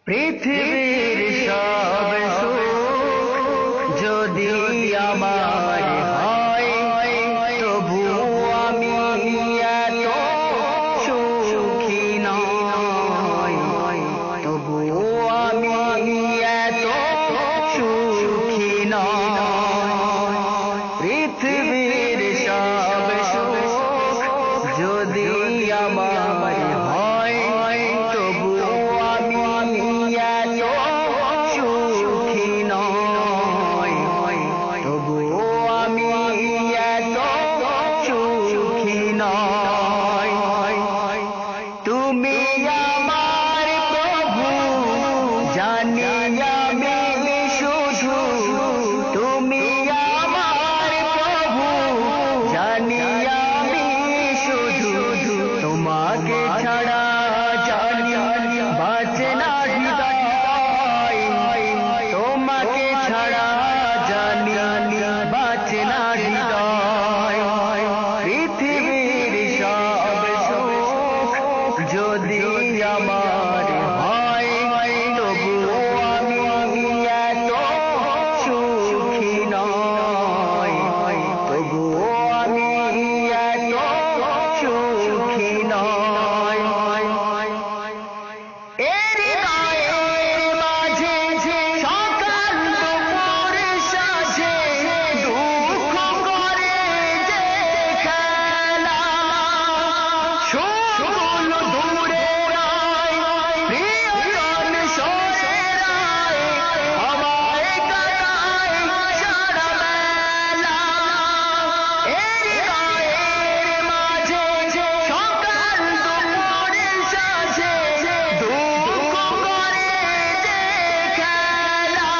পৃথিবীর সব সুখ যদি আমার হয়, তবু আমি এত সুখী নই, তবু আমি এত সুখী নই। পৃথিবীর সব সুখ যদি আমার হয়, তবু আমি এত সুখী নই, তবু আমি এত সুখী নই। তুমি আমার প্রভু, জানি আমি শুধু, তুমি আমার প্রভু, জানি আমি শুধু, তোমাকে ছাড়া জানি বাঁচে না হৃদয়, তোমাকে ছাড়া জানি বাঁচে না হৃদয়। পৃথিবীর সব সুখ যদি আমার হয়, তবু আমি এত সুখী নই, তবু আমি এত সুখী নই। এর গায়ের মাঝে সকাল দুপুর সাজে দুঃখ করে যে খেলা, সুখগুলো দূরে রায়, প্রিয়জন সরে রায়, আমায় কাটায় সারা বেলা। এর গায়ের মাঝে সকাল দুপুর সাজে দুঃখ করে যে খেলা,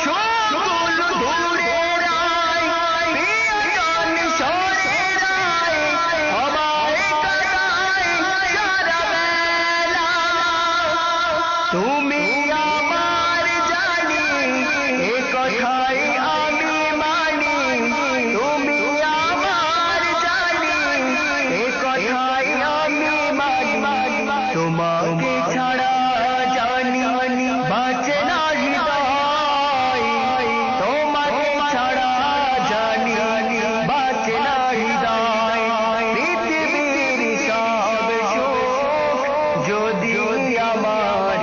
সুখগুলো দূরে রায়, প্রিয়জন সরে রায়, আমায় কাটায় সারা বেলা। তুমি আমার জানি, এ কথাই আমি মানি, তুমি আমার জানি, এ কথাই আমি মানি, তোমাকে ছাড়া জানি বাঁচে না হৃদয়, তোমাকে ছাড়া জানি বাঁচে না হৃদয়। পৃথিবীর সব সুখ যদি আমার